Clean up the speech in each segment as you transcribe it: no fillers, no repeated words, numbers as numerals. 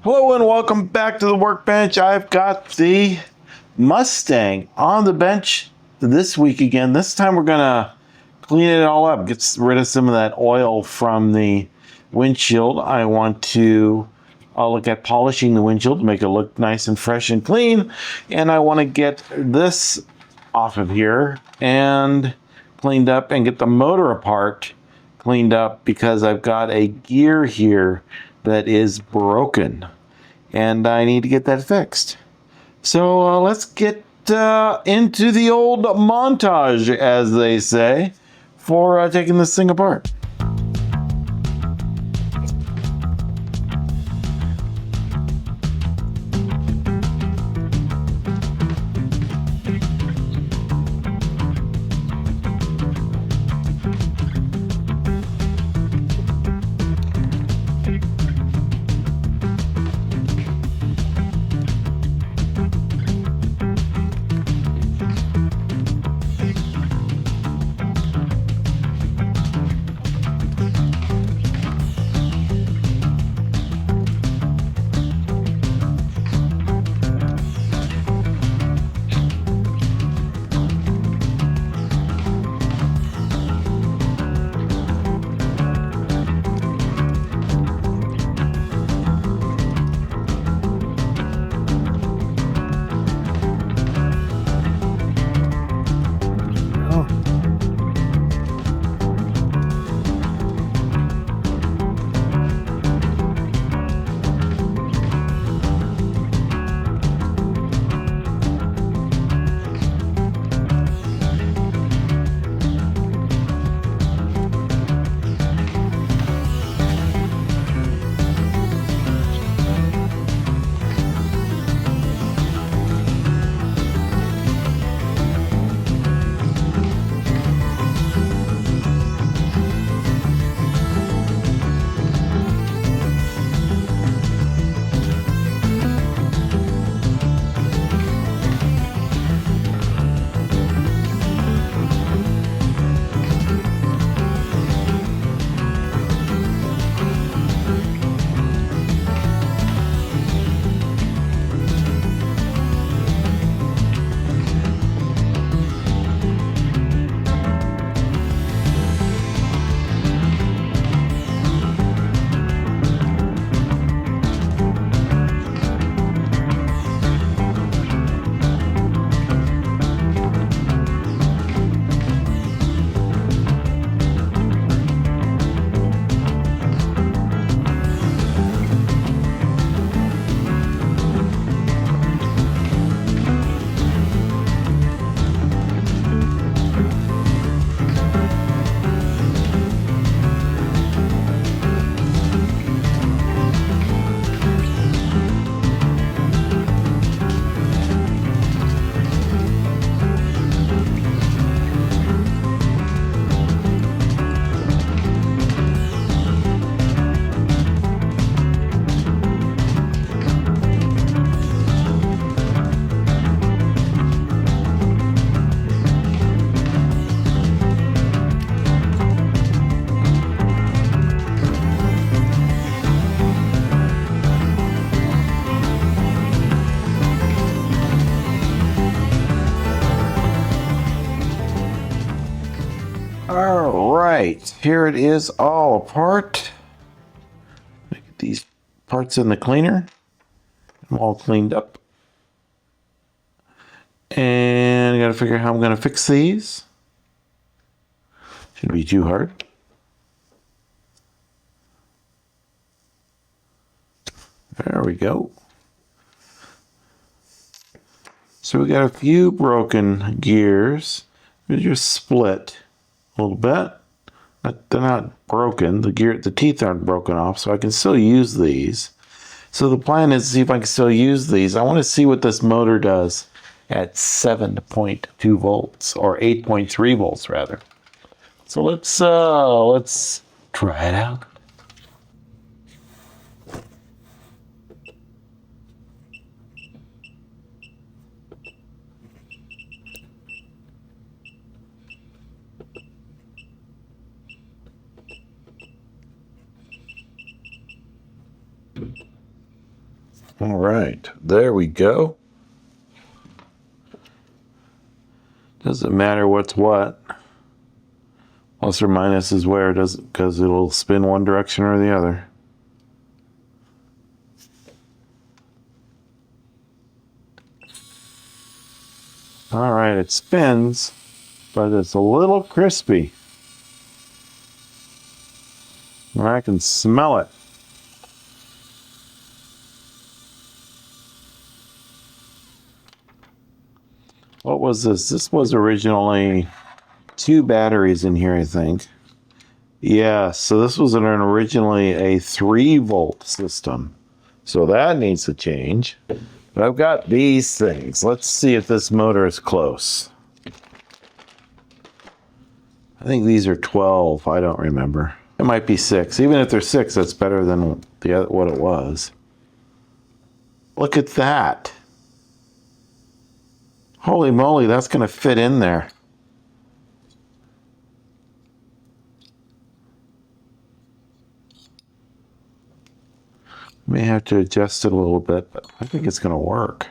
Hello and welcome back to the Workbench. I've got the Mustang on the bench this week again. This time we're gonna clean it all up, get rid of some of that oil from the windshield. I want to look at polishing the windshield to make it look nice and fresh and clean. And I want to get this off of here and cleaned up and get the motor apart cleaned up because I've got a gear here that is broken and I need to get that fixed. So let's get into the old montage, as they say, for taking this thing apart. All right, here it is all apart. Get these parts in the cleaner. I'm all cleaned up. And I gotta figure out how I'm gonna fix these. Shouldn't be too hard. There we go. So we got a few broken gears. They're just split a little bit. But they're not broken. The teeth aren't broken off, so I can still use these. So the plan is to see if I can still use these. I want to see what this motor does at 7.2 volts or 8.3 volts rather. So let's try it out. All right, there we go. Doesn't matter what's what. Plus or minus is where it does, because it'll spin one direction or the other. All right, it spins, but it's a little crispy. I can smell it. What was this? This was originally 2 batteries in here, I think. Yeah, so this was originally a 3-volt system. So that needs to change. But I've got these things. Let's see if this motor is close. I think these are 12. I don't remember. It might be 6. Even if they're 6, that's better than what it was. Look at that. Holy moly, that's going to fit in there. May have to adjust it a little bit, but I think it's going to work.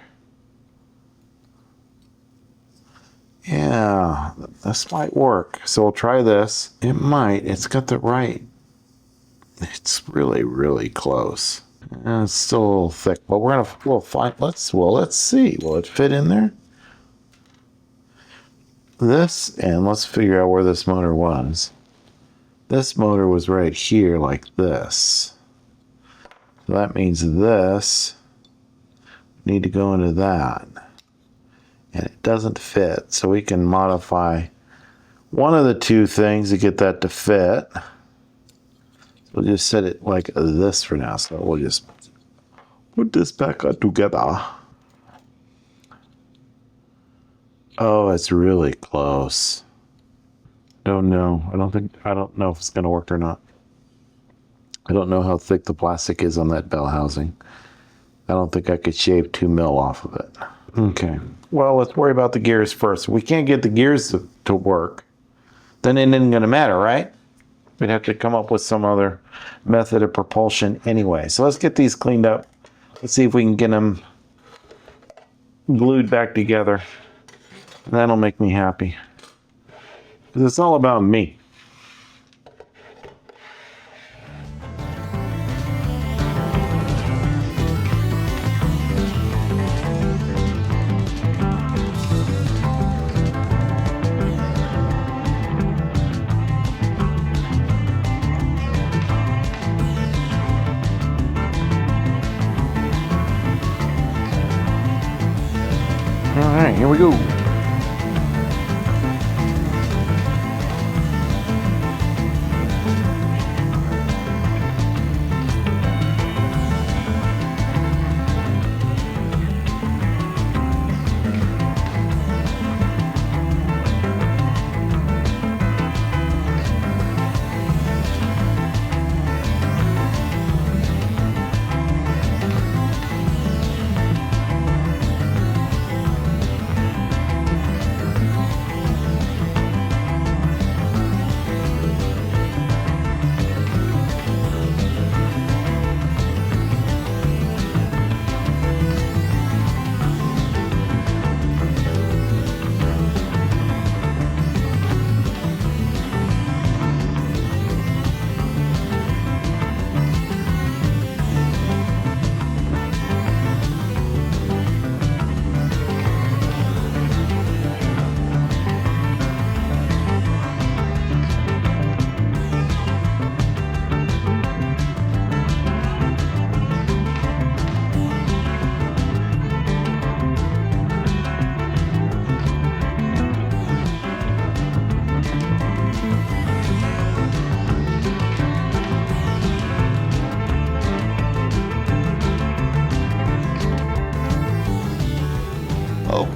Yeah, this might work. So we'll try this. It might. It's got the right. It's really, really close. It's still a little thick, but we'll find. Let's see. Will it fit in there? This, and let's figure out where this motor was. This motor was right here, like this. So that means this need to go into that. And it doesn't fit, so we can modify one of the 2 things to get that to fit. So we'll just set it like this for now. So we'll just put this back together. Oh, it's really close. Don't know. I don't know if it's gonna work or not. I don't know how thick the plastic is on that bell housing. I don't think I could shave 2 mil off of it. Okay. Well, let's worry about the gears first. If we can't get the gears to work, then it isn't gonna matter, right? We'd have to come up with some other method of propulsion anyway. So let's get these cleaned up. Let's see if we can get them glued back together. That'll make me happy. Because it's all about me. All right, here we go.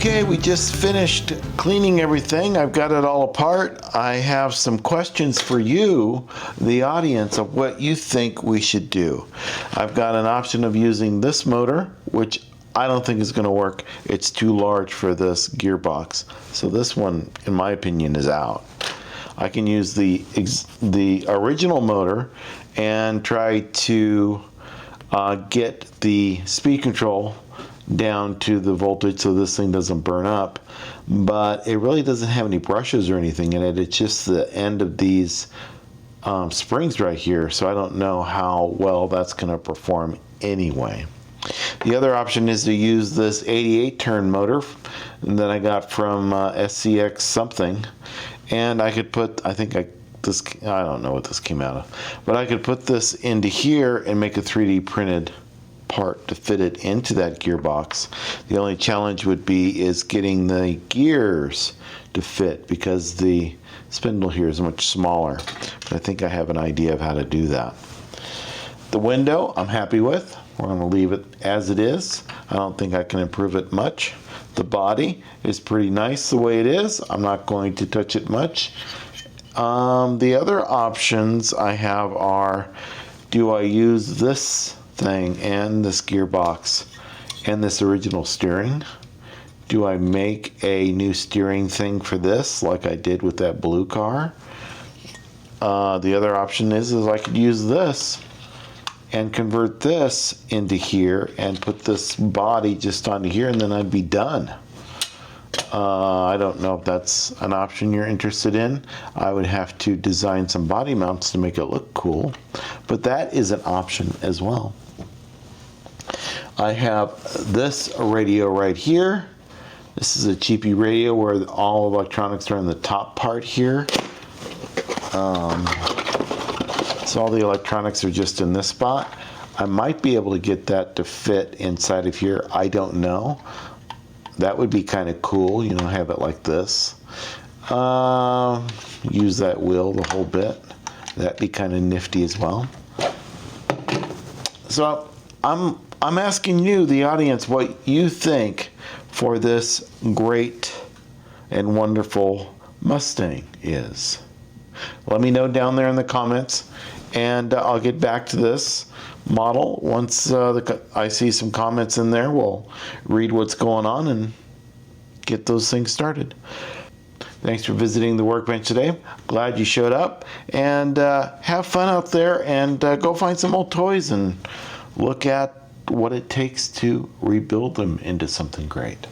Okay, we just finished cleaning everything. I've got it all apart. I have some questions for you, the audience, of what you think we should do. I've got an option of using this motor, which I don't think is going to work. It's too large for this gearbox. So this one, in my opinion, is out. I can use the original motor and try to get the speed control down to the voltage so this thing doesn't burn up, but it really doesn't have any brushes or anything in it. It's just the end of these springs right here, so I don't know how well that's going to perform anyway. The other option is to use this 88 turn motor that I got from SCX something, and I could put, I don't know what this came out of, but I could put this into here and make a 3D printed part to fit it into that gearbox. The only challenge would be is getting the gears to fit, because the spindle here is much smaller. But I think I have an idea of how to do that. The window I'm happy with. We're going to leave it as it is. I don't think I can improve it much. The body is pretty nice the way it is. I'm not going to touch it much. The other options I have are, do I use this thing and this gearbox and this original steering? Do I make a new steering thing for this like I did with that blue car? The other option is I could use this and convert this into here and put this body just onto here, and then I'd be done. I don't know if that's an option you're interested in. I would have to design some body mounts to make it look cool, but that is an option as well. I have this radio right here. This is a cheapy radio where all electronics are in the top part here. So all the electronics are just in this spot. I might be able to get that to fit inside of here. I don't know. That would be kind of cool, you know, have it like this. Use that wheel the whole bit. That'd be kind of nifty as well. So I'm asking you, the audience, what you think for this great and wonderful Mustang is. Let me know down there in the comments, and I'll get back to this model once I see some comments in there. We'll read what's going on and get those things started. Thanks for visiting the Workbench today. Glad you showed up, and have fun out there, and go find some old toys and look at what it takes to rebuild them into something great.